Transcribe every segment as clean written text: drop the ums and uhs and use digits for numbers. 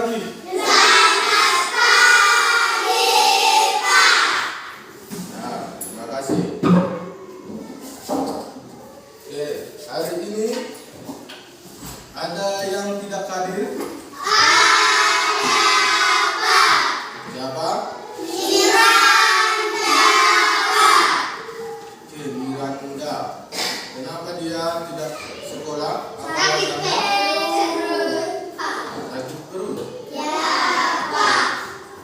pagi. Selamat pagi, Pak. Nah, terima kasih. Oke, hari ini ada yang tidak hadir? Ada, Pak. Siapa? Miranda, Pak. Oke, Miranda. Kenapa dia tidak sekolah? Sakit perut, Pak. Sakit perut. Ya, Pak.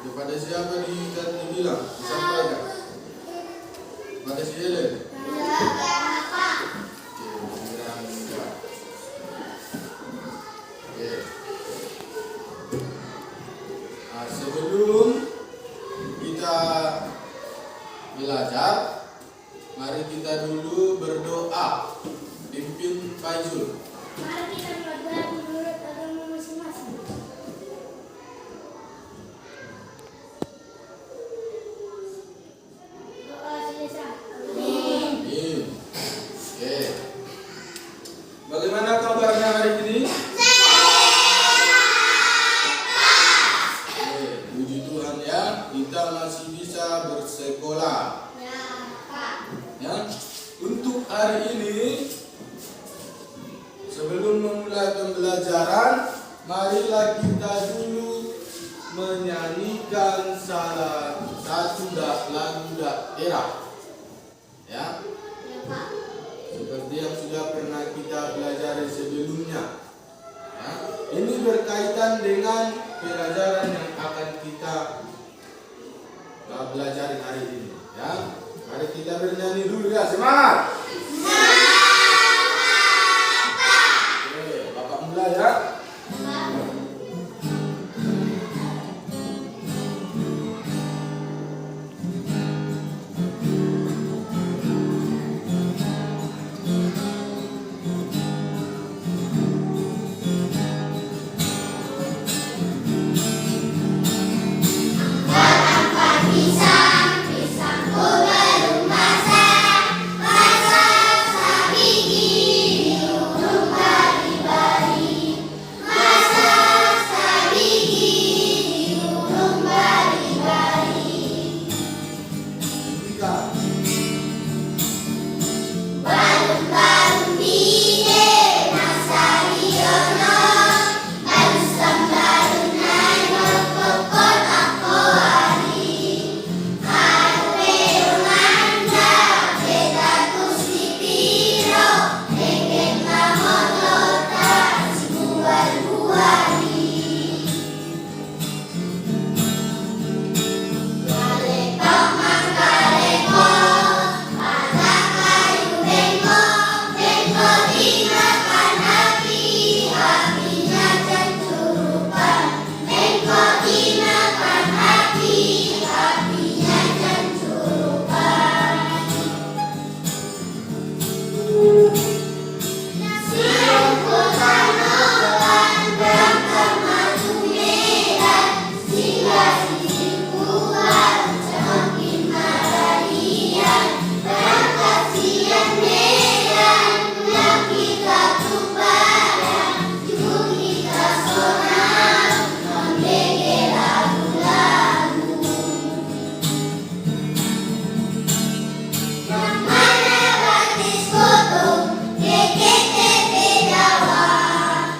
Kepada siapa dibilang? Disampaikan? Pada si Helen? Ya, Pak. Oke, Miranda. Oke. Nah, sebelum kita belajar, mari kita dulu berdoa. Pimpin Faizul. Mari kita belajar menurut agama masing-masing. Doa selesai. Amin. Amin. Oke. Bagaimana kabarnya hari ini? Oke, puji Tuhan ya, kita masih bisa bersekolah. Ya, Pak. Ya, untuk hari ini sebelum memulai pembelajaran, marilah kita dulu menyanyikan salah satu lagu daerah. Ya, Ya, Pak. seperti yang sudah pernah kita pelajari sebelumnya. Ya, ini berkaitan dengan pelajaran yang akan kita pelajari hari ini. Ya, mari kita bernyanyi dulu ya, semangat. Oke, Bapak mulai ya. Pisangku belum masak, masak sabigi diurung bari-bari, masak sabigi diurung bari-bari. Tiga. Balung-balung bide Nasariono, balung sambalun naino kokon ako ari. Karpeo manda beda kusipiro, engeng mamotota sigual-guali. Kalekok mangkalekok, pada kayu bengkok dimakan api, apinya cencurupan. Bengkok dimakan api, apinya cencurupan. Sirungku tanokan, berangkat maju medan, singgah kuat semakin maralian. Berangkat siang medan, pulang kita tubaran, jujur kita sonang, membege lagu-lagu. Yang mana batis foto, DKTP dawa.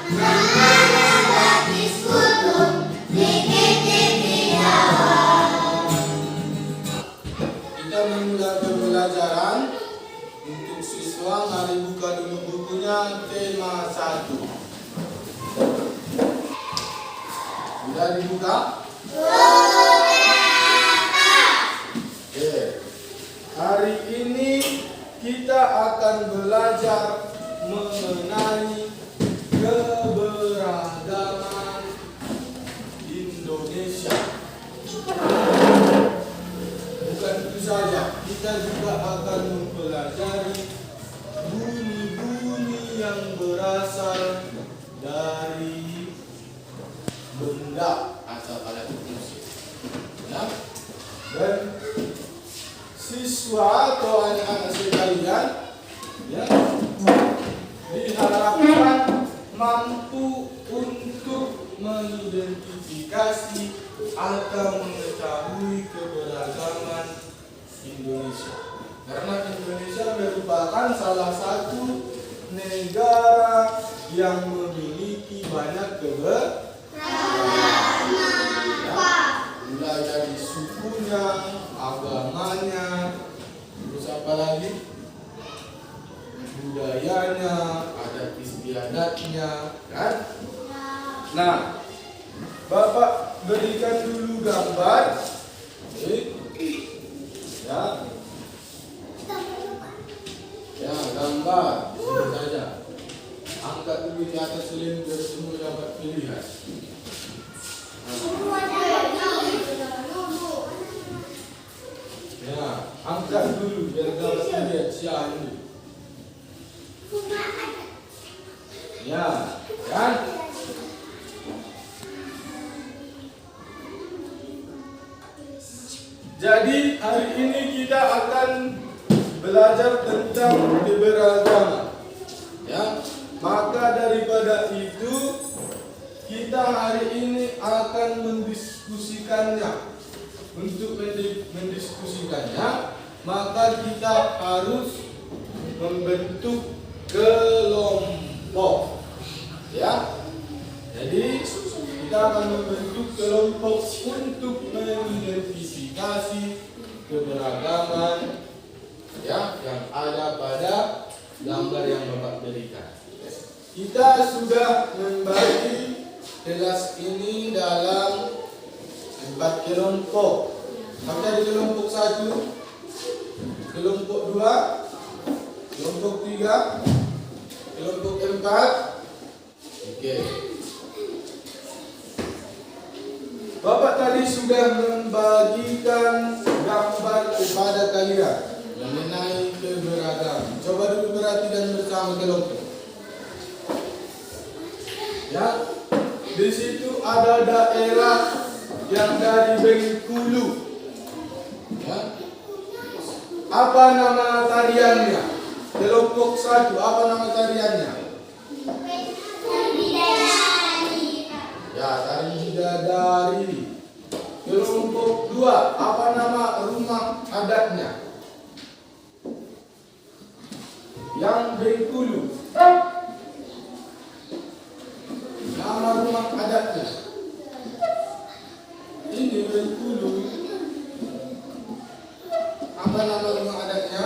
Yang mana batis foto, DKTP dawa. Kita memulai pembelajaran. Untuk siswa, mari buka dulu bukunya tema 1. Sudah dibuka? Oke. Hari ini kita akan belajar mengenai keberagaman Indonesia. Bukan itu saja, kita juga akan mempelajari bunyi-bunyi yang berasal dari benda atau alat musik. Ya? Dan siswa atau anak-anak sekalian, ya, diharapkan mampu untuk mengidentifikasi atau mengetahui keberagaman Indonesia. Karena Indonesia merupakan salah satu negara yang memiliki banyak keberagaman. Mulai dari sukunya, agamanya, terus apa lagi? Budayanya, adat istiadatnya, kan? Nah, Bapak berikan dulu gambar. Ya, gambar. Ini saja. Angkat dulu di atas selim biar semua dapat pilihan. Ya, angkat dulu biar dapat lihat siapa ini. Ya, kan? Jadi hari ini kita akan belajar tentang keberagaman. Ya, maka daripada itu kita hari ini akan mendiskusikannya. Untuk mendiskusikannya, maka kita harus membentuk kelompok. Ya, jadi kita akan membentuk kelompok untuk mengidentifikasi keberagaman ya yang ada pada gambar yang Bapak berikan. Kita sudah membagi kelas ini dalam 4 kelompok. Ada di kelompok 1, kelompok 2, kelompok 3, kelompok 4. Oke. Bapak tadi sudah membagikan gambar kepada kalian mengenai keberagaman. Coba dulu perhatikan bersama kelompok. Ya, di situ ada daerah yang dari Bengkulu. Ya. Apa nama tariannya? Kelompok 1, apa nama tariannya? Ya, tari bidadari. Kelompok 2, apa nama rumah adatnya? Yang Bengkulu. Nama rumah adatnya. Ini Bengkulu. Apa nama rumah adatnya?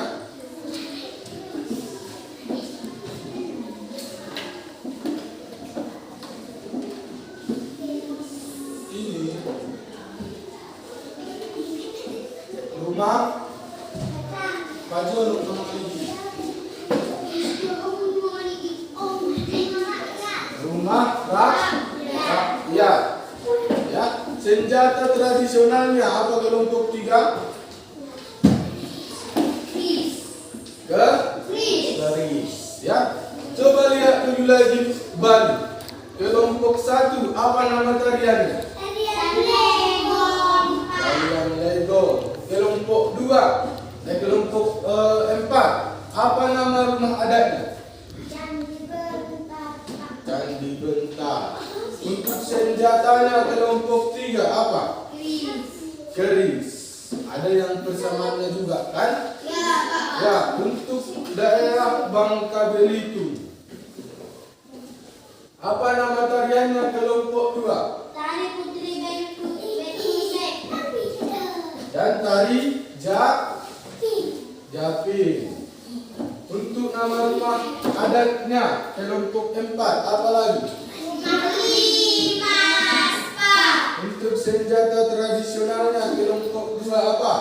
Ini rumah Pajon Mamali. Rumah rakyat. Ya, senjata tradisionalnya apa kelompok 3? Keris. Ya. Coba lihat dulu lagi Bali. Kelompok 1 apa nama tariannya? Tarian Legong. Kelompok 2 dan kelompok 4 apa nama rumah adatnya? Candi Bentar. Untuk senjatanya kelompok 3 apa? Keris. Ada yang persamaannya juga kan? Ya, untuk daerah Bangka Belitung. Apa nama tariannya kelompok 2? Tari Putri Bengkulu. Dan tari Japing. Untuk nama rumah adatnya kelompok 4 apa lagi? Untuk senjata tradisionalnya kelompok 2 apa?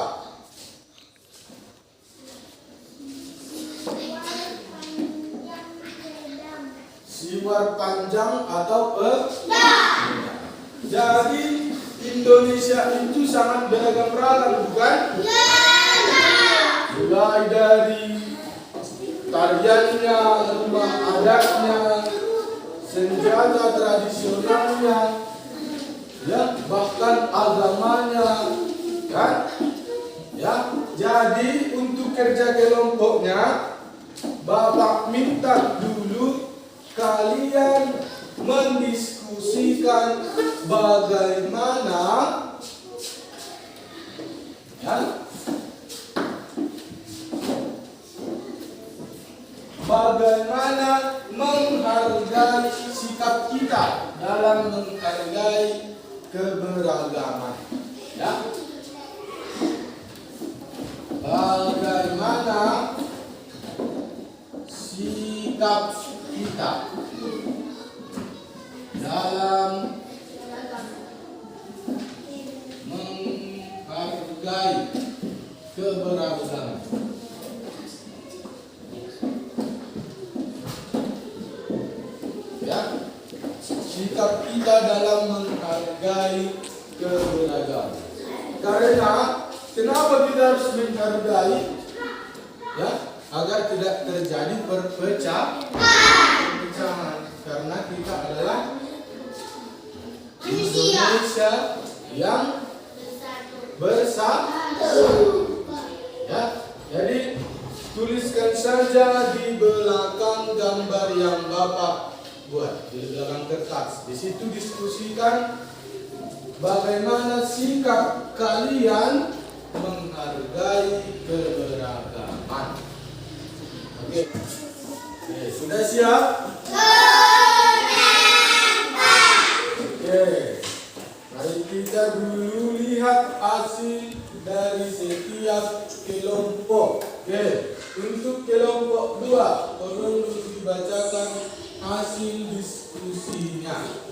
Siwar panjang atau pedang. Jadi Indonesia itu sangat beragam-ragam, bukan? Mulai dari tariannya, rumah adatnya, senjata tradisionalnya, ya bahkan agamanya, kan? Ya, jadi untuk kerja kelompoknya, Bapak minta dulu kalian mendiskusikan bagaimana ya, bagaimana menghargai sikap kita dalam menghargai keberagaman. Ya. Bagaimana sikap kita dalam menghargai keberagaman. Ya, sikap kita dalam menghargai keberagaman. Karena kenapa kita harus menghargai? Ya, agar tidak terjadi perpecahan. Karena kita adalah Indonesia yang bersatu. Ya, jadi tuliskan saja di belakang gambar yang Bapak buat di belakang kertas. Di situ diskusikan bagaimana sikap kalian menghargai keberagaman. Oke, sudah siap? Oke, mari kita dulu lihat hasil dari setiap kelompok. Oke, untuk kelompok 2, tolong dibacakan hasil diskusinya.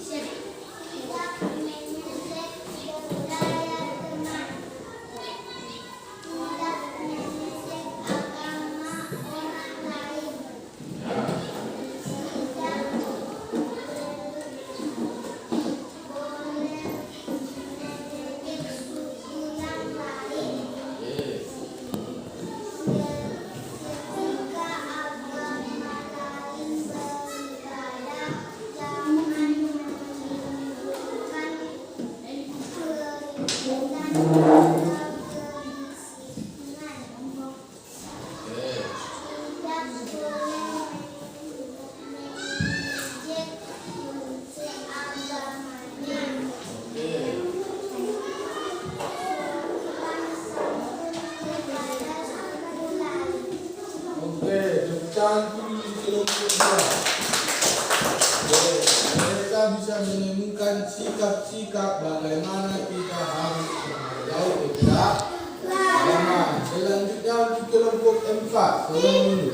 Mereka bisa menemukan sikap-sikap bagaimana kita harus menghargai keberagaman. Selanjutnya untuk kelompok 4, tolong dulu.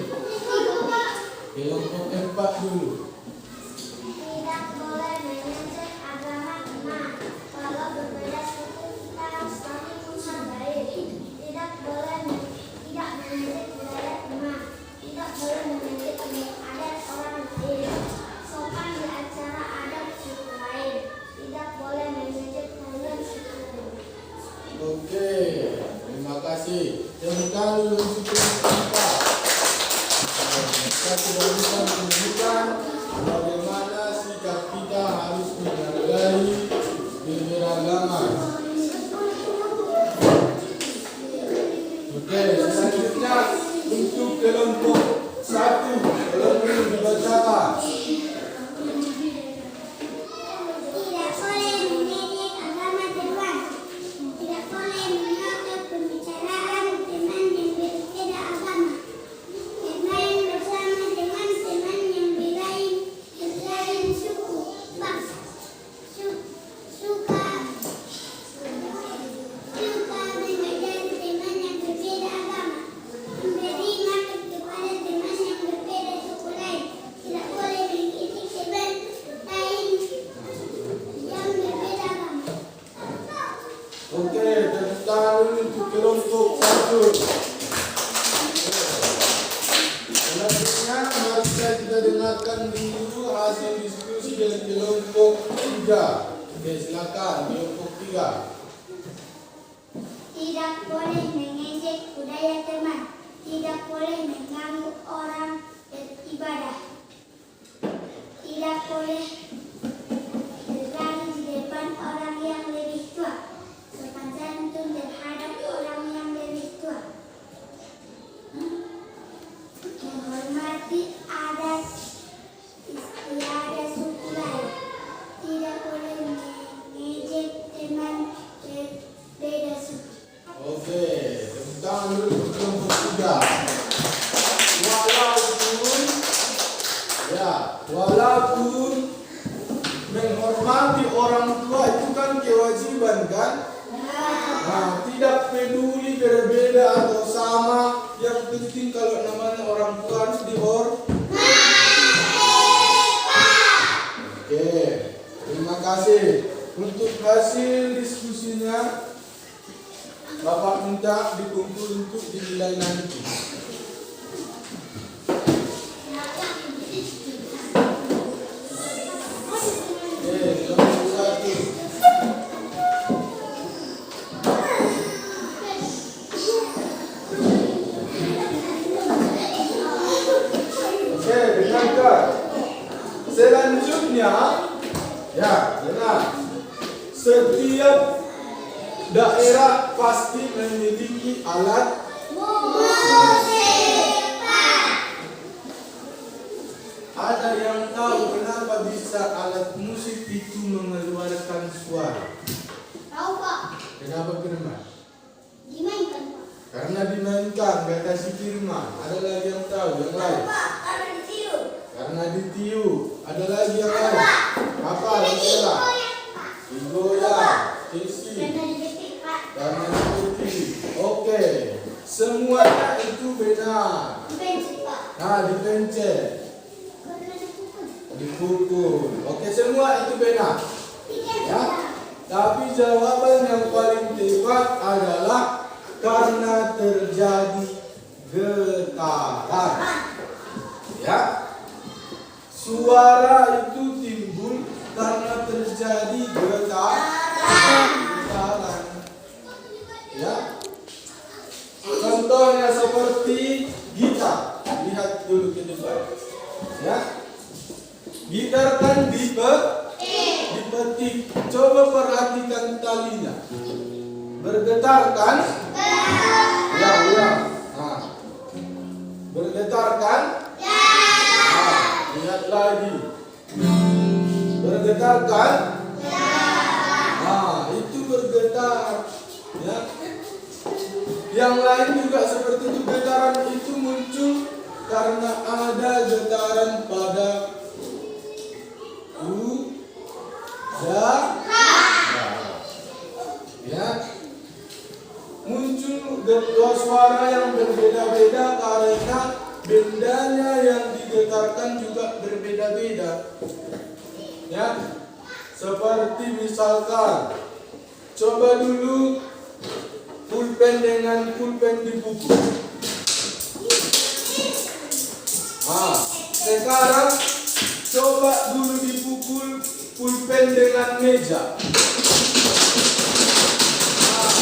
Kelompok 4 dulu. Tidak boleh mengejek agama teman. Kalau berbeda suku kita harus saling menghargai. Tidak mengejek budaya teman. Tidak boleh mengejek adat orang lain. Sopan di acara adat suku lain. Tidak boleh mengejek kalian suku lain. Oke, terima kasih. Tentang dulu untuk kelompok 4. Kita sudah bisa menunjukkan bagaimana sikap kita harus menghargai keberagaman. Oke, selanjutnya untuk kelompok 1, tolong dibacakan. Tidak boleh mengejek agama teman. Tidak boleh menolak pembicaraan teman yang berbeda agama. Bermain bersama dengan teman yang berlain suku, bangsa. Suka mengajari teman yang berbeda agama. Memberi makan kepada teman yang berbeda suku lain. Tidak boleh mengejek teman lain yang berbeda agama. Oke, tepuk tangan dulu untuk kelompok 1. Selanjutnya, mari kita dengarkan dulu hasil diskusi dari kelompok 3. Oke, silakan kelompok 3. Tidak boleh mengejek budaya teman. Tidak boleh mengganggu orang beribadah. Tidak boleh berlari di depan orang yang lebih tua. Sopan santun terhadap orang yang lebih tua. Menghormati adat orang tua itu kan kewajiban kan? Nah, tidak peduli berbeda atau sama, yang penting kalau namanya orang tua harus Oke, terima kasih. Untuk hasil diskusinya, Bapak minta dikumpul untuk dinilai nanti. Nomor 1. Dengarkan. Selanjutnya, ya, dengar. Setiap daerah pasti memiliki alat musik. Ada yang tahu kenapa bisa alat musik itu mengeluarkan suara? Tahu, Pak. Kenapa Firman? Dimainkan, Pak. Karena dimainkan, kata si Firman. Ada lagi yang tahu? Yang lain? Pak, karena ditiup. Karena ditiup. Ada lagi yang lain? Apa? Digoyang. Digoyang. Isi. Karena dipetik, Pak. Karena dipetik. Oke. Semuanya itu benar. Dipencet, Pak. Nah, dipencet. Karena dipukul. Dipukul. Oke, semua itu benar. Tidak. Ya. Tapi jawaban yang paling tepat adalah karena terjadi getaran. Ya. Suara itu timbul karena terjadi getaran. Ya. Contohnya seperti gitar. Lihat dulu ke depan. Ya. Gitar kan dipetik. Coba perhatikan talinya. Bergetar kan? Ya, ya. Nah. Bergetar kan? Nah, lihat lagi. Bergetar kan? Nah, itu bergetar. Ya. Yang lain juga seperti itu, getaran itu muncul karena ada getaran pada udara. Ya. Muncul suara yang berbeda-beda karena bendanya yang digetarkan juga berbeda-beda. Ya. Seperti misalkan, coba dulu pulpen dengan pulpen dipukul. Nah, sekarang coba dulu dipukul pulpen dengan meja. Nah,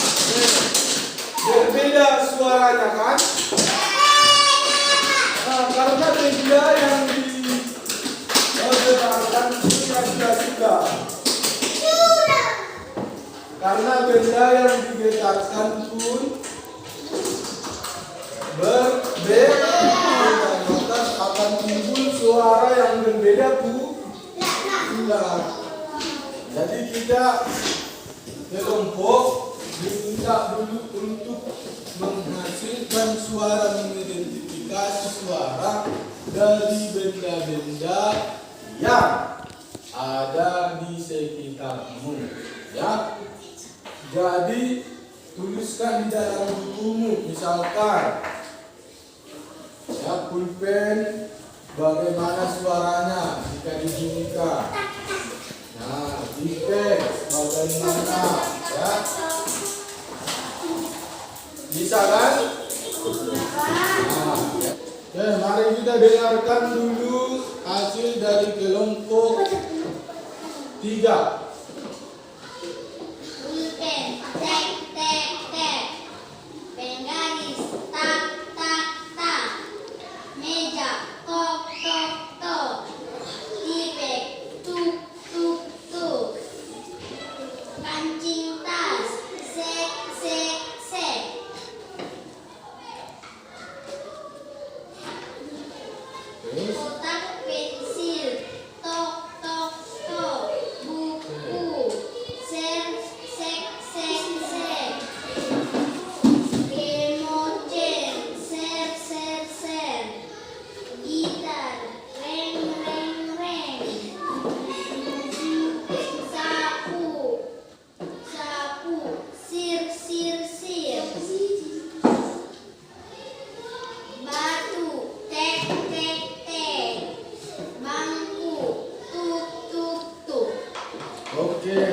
berbeda suaranya kan? Nah, karena benda yang digetarkan sudah. Karena benda yang digetarkan pun berbeda, maka akan timbul suara yang berbeda pula. Jadi kita kelompok diminta dulu untuk menghasilkan suara, mengidentifikasi suara dari benda-benda yang ada di sekitarmu. Ya. Jadi tuliskan di dalam bukumu, misalkan ya, pulpen bagaimana suaranya jika dibunyikan. Nah, pipet bagaimana, ya? Bisa kan? Nah, ya. Oke, mari kita dengarkan dulu hasil dari kelompok 3. Pulpen, tek, tek, tek. Penggaris, tak, tak, tak. Meja, tok, tok, tok. Tipek, tuk, tuk, tuk. Kancing tas, sek, sek, sek. Kotak pensil, tok, tok, tok. Buku, Oke,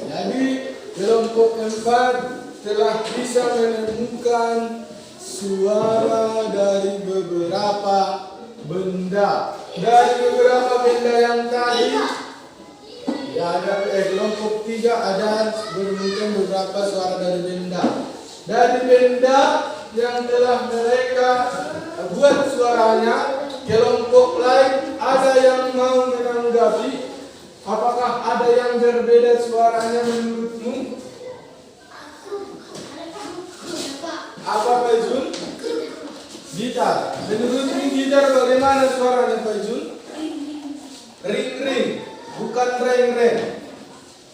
jadi kelompok 4 telah bisa menemukan suara dari beberapa benda. Dari beberapa benda yang tadi, ya ada kelompok 3 ada menemukan beberapa suara dari benda. Dari benda yang telah mereka buat suaranya, kelompok lain ada yang mau menanggapi? Apakah ada yang berbeda suaranya menurutmu? Apa Pak Jun? Gitar. Menurutmu gitar bagaimana suaranya Pak Jun? Ring-ring, bukan reng-reng.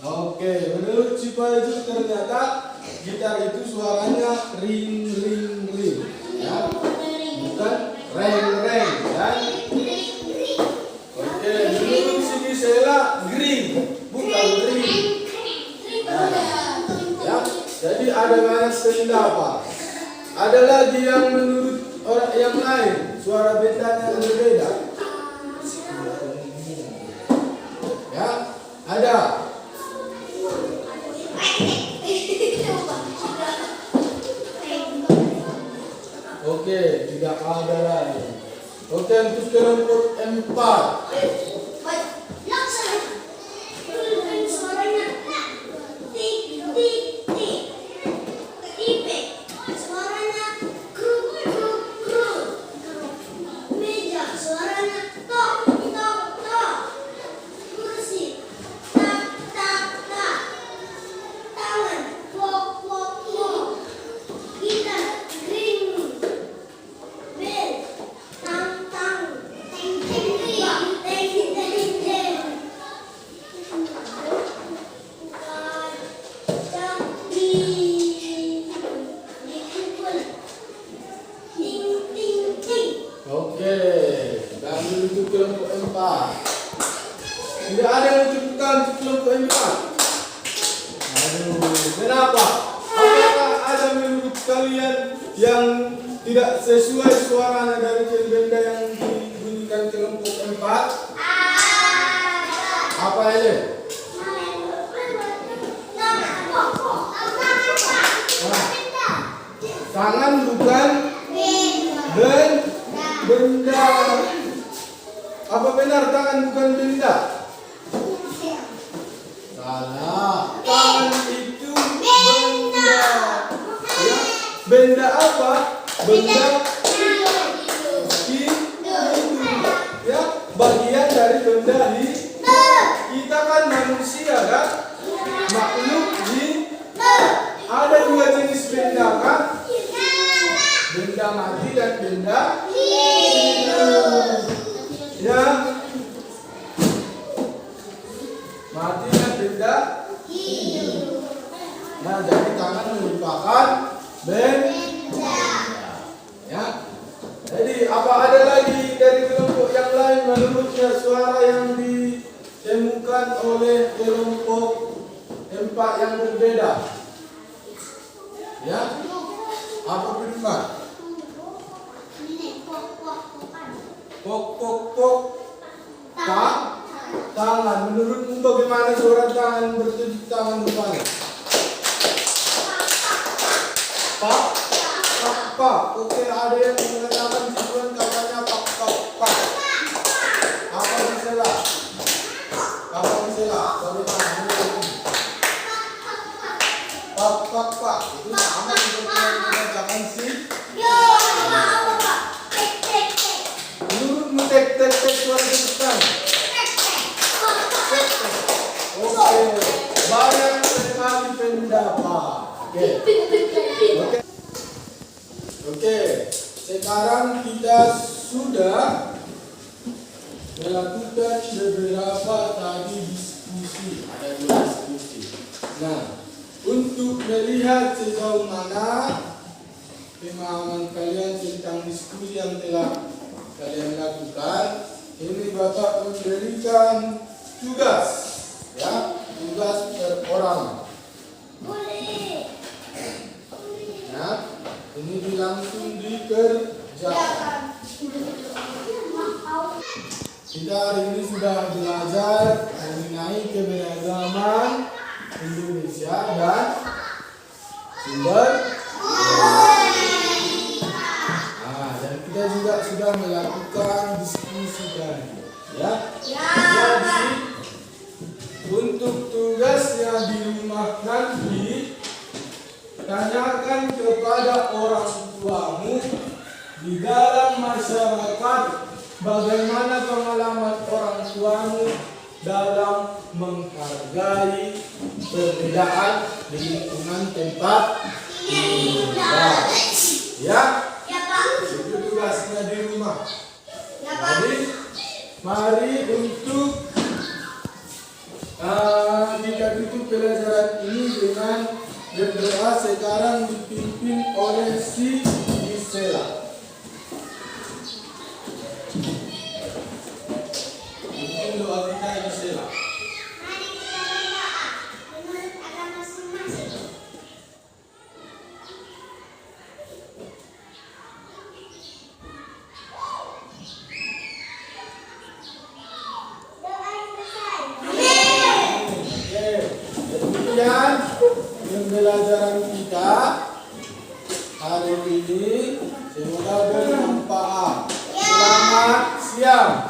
Oke, menurut si Pak Jun ternyata gitar itu suaranya ring-ring-ring, ya, bukan reng-reng, ya. Oke, menurut si Gisela green, bukan ring. Ya, jadi ada banyak pendapat. Ada lagi yang menurut orang yang lain suara bendanya berbeda. Ya, ada. Oke, tidak ada lagi. Oke, untuk kelompok 4. Oke, dan untuk kelompok 4. Tidak ada yang menunjukkan untuk kelompok 4. Aduh, kenapa? Apakah ada menurut kalian yang tidak sesuai suaranya dari benda yang dibunyikan kelompok 4? Apa ini? Tangan bukan benda. Apa benar tangan bukan benda? Salah. Tangan itu benda. Ya. Benda apa? Benda ya, bagian dari benda kita kan manusia kan? Makhluk ada 2 jenis benda kan? Benda mati dan benda hidup. Ya, mati dan benda hidup. Nah, jadi tangan merupakan benda. Ya. Jadi apa ada lagi dari kelompok yang lain menurutnya suara yang ditemukan oleh kelompok 4 yang berbeda? Ya. Apa firman? Pok. Tangan. Menurutmu bagaimana suara tangan bertujuh tangan rupanya? Pak. Oke, ada yang mengatakan tujuan katanya pak. Apa misalnya? Bagaimana? Pak. Itu sama seperti yang dikatakan sih. Menurutmu tek suara ketukan? Oke, banyak sekali pendapat. Oke, sekarang kita sudah melakukan beberapa tadi diskusi. Ada 2 diskusi. Nah, untuk melihat sejauh mana pemahaman kalian tentang diskusi yang telah kalian lakukan, ini Bapak memberikan tugas, ya, tugas per orang. Nah, ini langsung dikerjakan. Kita hari ini sudah belajar mengenai keberagaman ya, dan sumber. Nah, dan kita juga sudah melakukan diskusi tadi, ya. Jadi untuk tugasnya di rumah nanti, tanyakan kepada orang tuamu di dalam masyarakat bagaimana pengalaman orang tuamu dalam menghargai perbedaan di lingkungan tempat tinggal. Ya, itu tugasnya di rumah. Jadi, mari untuk kita tutup pelajaran ini dengan berdoa. Sekarang dipimpin oleh si Gisela. Mungkin doa kita Gisela. Mari kita berdoa menurut agama masing-masing. Doa selesai. Oke, demikian pembelajaran kita hari ini. Semoga bermanfaat. Selamat siang.